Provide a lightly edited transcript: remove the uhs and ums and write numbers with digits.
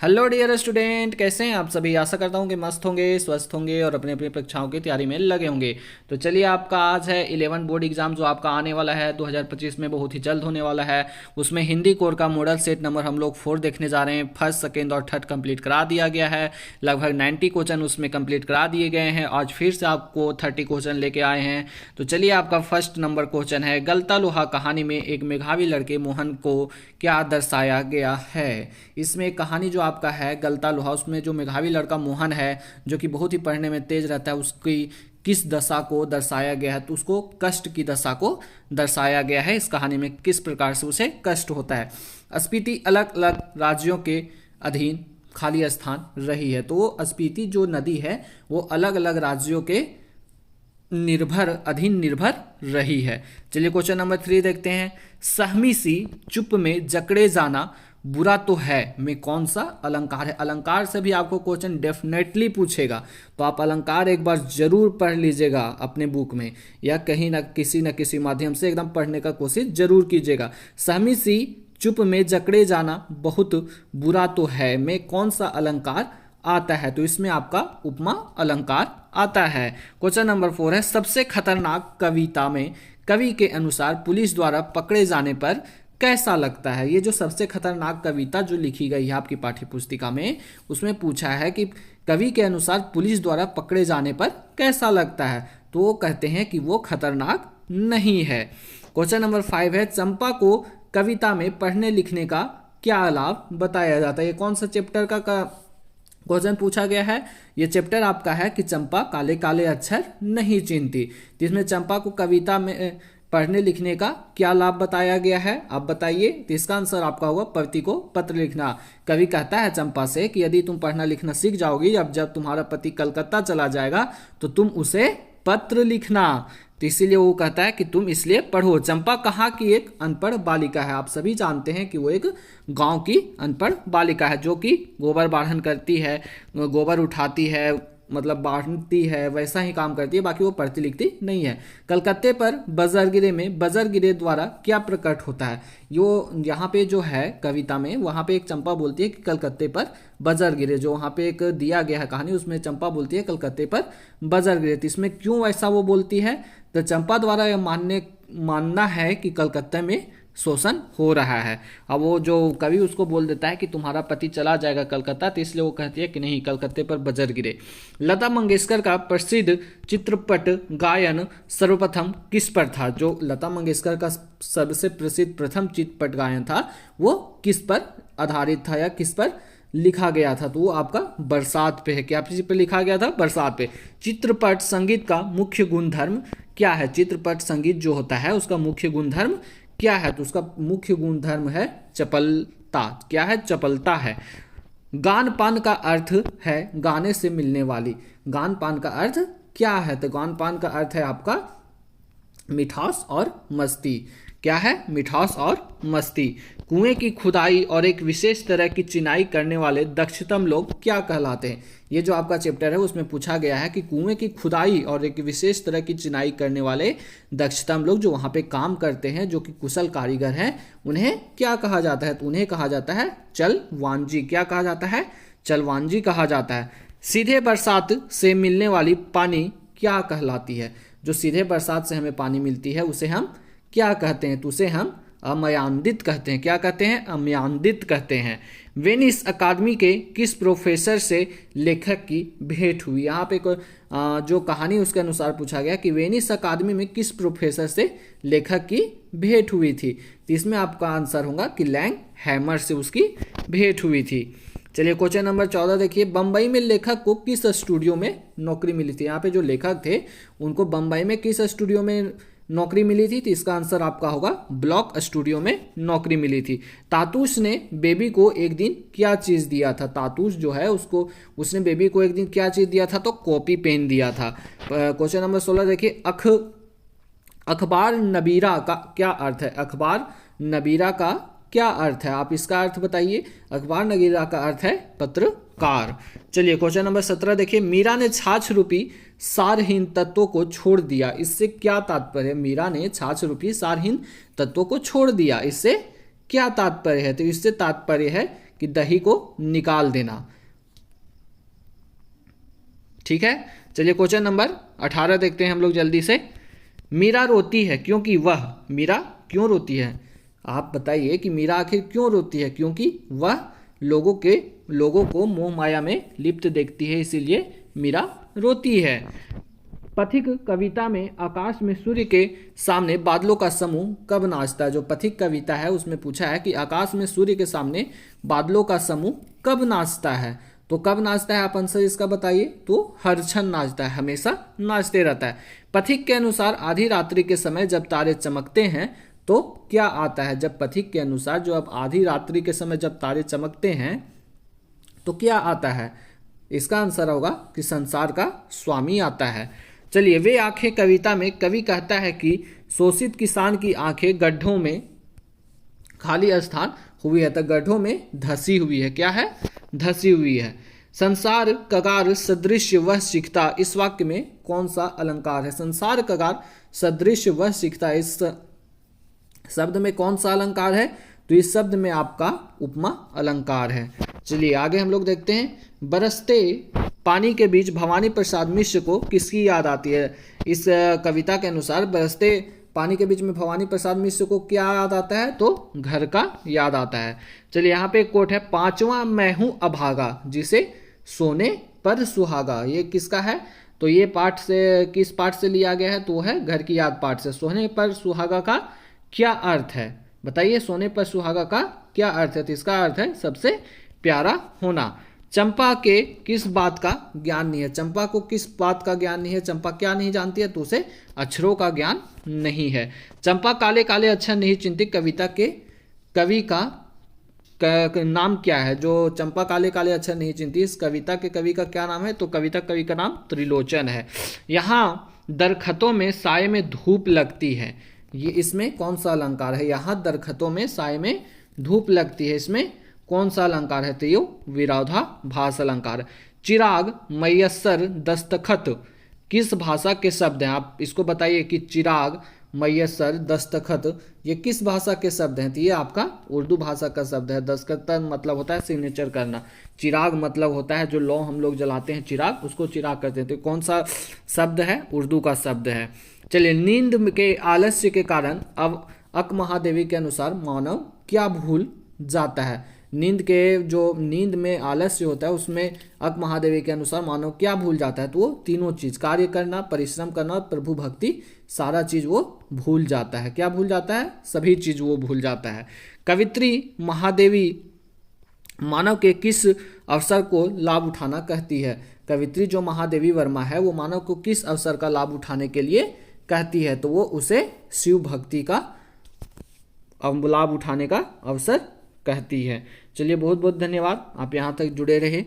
Hello dear student, कैसे हैं आप सभी। आशा करता हूं कि मस्त होंगे, स्वस्थ होंगे और अपनी अपनी परीक्षाओं की तैयारी में लगे होंगे। तो चलिए, आपका आज है 11 बोर्ड एग्जाम जो आपका आने वाला है 2025 में, बहुत ही जल्द होने वाला है। उसमें हिंदी कोर का मॉडल सेट नंबर हम लोग 4 देखने जा रहे हैं। फर्स्ट, सेकेंड और थर्ड कंप्लीट करा दिया गया है। लगभग 90 क्वेश्चन उसमें कंप्लीट करा दिए गए हैं। आज फिर से आपको 30 क्वेश्चन लेके आए हैं। तो चलिए, आपका फर्स्ट नंबर क्वेश्चन है, गलता लोहा कहानी में एक मेघावी लड़के मोहन को क्या दर्शाया गया है। इसमें कहानी जो आपका है गलता लोहा, उसमें जो मेघावी लड़का मोहन है जो कि बहुत ही पढ़ने में तेज रहता है, उसकी किस दशा को दर्शाया गया है। तो उसको कष्ट की दशा को दर्शाया गया है। इस कहानी में किस प्रकार से उसे कष्ट होता है। स्पीति अलग अलग राज्यों के अधीन खाली स्थान रही है। तो वो स्पीति जो नदी है वो अलग अलग राज्यों के अधीन निर्भर रही है। चलिए, क्वेश्चन नंबर 3 देखते हैं। सहमी सी चुप में जकड़े जाना बुरा तो है में कौन सा अलंकार है। अलंकार से भी आपको क्वेश्चन डेफिनेटली पूछेगा, तो आप अलंकार एक बार जरूर पढ़ लीजिएगा अपने बुक में, या कहीं ना किसी माध्यम से एकदम पढ़ने का कोशिश जरूर कीजिएगा। सहमी सी चुप में जकड़े जाना बहुत बुरा तो है में कौन सा अलंकार आता है। तो इसमें आपका उपमा अलंकार आता है। क्वेश्चन नंबर 4 है, सबसे खतरनाक कविता में कवि के अनुसार पुलिस द्वारा पकड़े जाने पर कैसा लगता है। ये जो सबसे खतरनाक कविता जो लिखी गई है आपकी पाठ्य पुस्तिका में, उसमें पूछा है कि कवि के अनुसार पुलिस द्वारा पकड़े जाने पर कैसा लगता है। तो वो कहते हैं कि वो खतरनाक नहीं है। क्वेश्चन नंबर 5 है, चंपा को कविता में पढ़ने लिखने का क्या लाभ बताया जाता है। ये कौन सा चैप्टर का क्वेश्चन पूछा गया है। ये चैप्टर आपका है कि चंपा काले काले अक्षर नहीं चीनती। जिसमें चंपा को कविता में पढ़ने लिखने का क्या लाभ बताया गया है, आप बताइए। तो इसका आंसर आपका होगा पति को पत्र लिखना। कवि कहता है चंपा से कि यदि तुम पढ़ना लिखना सीख जाओगी, अब जब तुम्हारा पति कलकत्ता चला जाएगा तो तुम उसे पत्र लिखना। तो इसीलिए वो कहता है कि तुम इसलिए पढ़ो। चंपा कहाँ की एक अनपढ़ बालिका है। आप सभी जानते हैं कि वो एक गांव की अनपढ़ बालिका है जो कि गोबर बाढ़न करती है, गोबर उठाती है, मतलब बांटती है, वैसा ही काम करती है, बाकी वो पढ़ती लिखती नहीं है। कलकत्ते पर बजर गिरे में बजर गिरे द्वारा क्या प्रकट होता है। यो यहाँ पे जो है कविता में, वहाँ पे एक चंपा बोलती है कि कलकत्ते पर बजर गिरे। जो वहाँ पे एक दिया गया है कहानी, उसमें चंपा बोलती है कलकत्ते पर बजर गिरे। तो इसमें क्यों ऐसा वो बोलती है। तो चंपा द्वारा यह मानना है कि कलकत्ते में शोषण हो रहा है। अब वो जो कवि उसको बोल देता है कि तुम्हारा पति चला जाएगा कलकत्ता, तो इसलिए वो कहती है कि नहीं, कलकत्ते पर बजर गिरे। लता मंगेशकर का प्रसिद्ध चित्रपट गायन सर्वप्रथम किस पर था। जो लता मंगेशकर का सबसे प्रसिद्ध प्रथम चित्रपट गायन था वो किस पर आधारित था या किस पर लिखा गया था। तो वो आपका बरसात पे है। क्या चीज पे लिखा गया था, बरसात पे। चित्रपट संगीत का मुख्य गुणधर्म क्या है। चित्रपट संगीत जो होता है उसका मुख्य गुणधर्म क्या है। तो उसका मुख्य गुणधर्म है चपलता। क्या है, चपलता है। गान पान का अर्थ है गाने से मिलने वाली। गान पान का अर्थ क्या है। तो गान पान का अर्थ है आपका मिठास और मस्ती। क्या है, मिठास और मस्ती। कुएं की खुदाई और एक विशेष तरह की चिनाई करने वाले दक्षतम लोग क्या कहलाते हैं। ये जो आपका चैप्टर है उसमें पूछा गया है कि कुएं की खुदाई और एक विशेष तरह की चिनाई करने वाले दक्षतम लोग जो वहाँ पे काम करते हैं, जो कि कुशल कारीगर हैं, उन्हें क्या कहा जाता है। तो उन्हें कहा जाता है चलवांजी। क्या कहा जाता है, चलवांजी कहा जाता है। सीधे बरसात से मिलने वाली पानी क्या कहलाती है। जो सीधे बरसात से हमें पानी मिलती है उसे हम क्या कहते हैं। तो उसे हम अमयांदित कहते हैं। क्या कहते हैं, अमयांदित कहते हैं। वेनिस अकादमी के किस प्रोफेसर से लेखक की भेंट हुई। यहाँ पे जो कहानी उसके अनुसार पूछा गया कि वेनिस अकादमी में किस प्रोफेसर से लेखक की भेंट हुई थी। तो इसमें आपका आंसर होगा कि लैंग हैमर से उसकी भेंट हुई थी। चलिए, क्वेश्चन नंबर 14 देखिए। बंबई में लेखक को किस स्टूडियो में नौकरी मिली थी। यहाँ पे जो लेखक थे उनको बंबई में किस स्टूडियो में नौकरी मिली थी। तो इसका आंसर आपका होगा ब्लॉक स्टूडियो में नौकरी मिली थी। तातूस ने बेबी को एक दिन क्या चीज दिया था। तातूस जो है उसने बेबी को एक दिन क्या चीज दिया था, तो कॉपी पेन दिया था। क्वेश्चन नंबर 16 देखिए। अखबार नबीरा का क्या अर्थ है। अखबार नबीरा का क्या अर्थ है, आप इसका अर्थ बताइए। अखबार नबीरा का अर्थ है पत्रकार। चलिए, क्वेश्चन नंबर 17 देखिए। मीरा ने छाछ रूपी सारहीन तत्वों को छोड़ दिया, इससे क्या तात्पर्य है। मीरा ने छाछ रूपी सारहीन तत्वों को छोड़ दिया, इससे क्या तात्पर्य है। तो इससे तात्पर्य है कि दही को निकाल देना। ठीक है, चलिए क्वेश्चन नंबर 18 देखते हैं हम लोग जल्दी से। मीरा रोती है क्योंकि वह, मीरा क्यों रोती है? आप बताइए कि मीरा आखिर क्यों रोती है? क्योंकि वह लोगों को मोह माया में लिप्त देखती है, इसीलिए मीरा रोती है। पथिक कविता में आकाश में सूर्य के सामने बादलों का समूह कब नाचता है? जो पथिक कविता है उसमें पूछा है कि आकाश में सूर्य के सामने बादलों का समूह कब नाचता है। तो कब नाचता है, आप आंसर इसका बताइए। तो हर क्षण नाचता है, हमेशा नाचते रहता है। पथिक के अनुसार आधी रात्रि के समय जब तारे चमकते हैं तो क्या आता है? जब पथिक के अनुसार जो अब आधी रात्रि के समय जब तारे चमकते हैं तो क्या आता है? इसका आंसर होगा कि संसार का स्वामी आता है। चलिए, वे आंखें कविता में कवि कहता है कि शोषित किसान की आंखें गड्ढों में खाली स्थान हुई है, तो गड्ढों में धसी हुई है। क्या है? धसी हुई है। संसार कगार सदृश वह सीखता, इस वाक्य में कौन सा अलंकार है? संसार कगार सदृश वह सीखता, इस शब्द में कौन सा अलंकार है? तो इस शब्द में आपका उपमा अलंकार है। चलिए आगे हम लोग देखते हैं। बरसते पानी के बीच भवानी प्रसाद मिश्र को किसकी याद आती है? इस कविता के अनुसार बरसते पानी के बीच में भवानी प्रसाद मिश्र को क्या याद आता है? तो घर का याद आता है। चलिए यहाँ पे एक कोट है, पांचवा मैं हूं अभागा जिसे सोने पर सुहागा। ये किसका है? तो ये पाठ से, किस पाठ से लिया गया है? तो है घर की याद पाठ से। सोने पर सुहागा का क्या अर्थ है? बताइए, सोने पर सुहागा का क्या अर्थ है? तो इसका अर्थ है सबसे प्यारा होना। चंपा के किस बात का ज्ञान नहीं है? चंपा को किस बात का ज्ञान नहीं है? चंपा क्या नहीं जानती है? तो उसे अक्षरों का ज्ञान नहीं है। चंपा काले काले अक्षर नहीं चिंती, कविता के कवि का नाम क्या है? जो चंपा काले काले अक्षर नहीं चिंती, इस कविता के कवि का क्या नाम है? तो कविता कवि का नाम त्रिलोचन है। यहाँ दरखतों में साये में धूप लगती है, ये इसमें कौन सा अलंकार है? यहाँ दरखतों में साये में धूप लगती है, इसमें कौन सा अलंकार है? तो ये विरोधाभास अलंकार। चिराग मयस्सर दस्तखत किस भाषा के शब्द हैं? आप इसको बताइए कि चिराग मयस्सर दस्तखत ये किस भाषा के शब्द हैं? तो ये आपका उर्दू भाषा का शब्द है। दस्तखत मतलब होता है सिग्नेचर करना, चिराग मतलब होता है जो लौ हम लोग जलाते हैं चिराग, उसको चिराग कहते हैं। तो कौन सा शब्द है? उर्दू का शब्द है। चलिए, नींद के आलस्य के कारण अब अक महादेवी के अनुसार मानव क्या भूल जाता है? नींद में आलस्य होता है, उसमें अक महादेवी के अनुसार मानव क्या भूल जाता है? तो वो तीनों चीज, कार्य करना, परिश्रम करना और प्रभु भक्ति, सारा चीज वो भूल जाता है। क्या भूल जाता है? सभी चीज वो भूल जाता है। कवित्री महादेवी मानव के किस अवसर को लाभ उठाना कहती है? कवित्री जो महादेवी वर्मा है वो मानव को किस अवसर का लाभ उठाने के लिए कहती है? तो वो उसे शिव भक्ति का लाभ उठाने का अवसर कहती है। चलिए, बहुत बहुत धन्यवाद, आप यहाँ तक जुड़े रहे।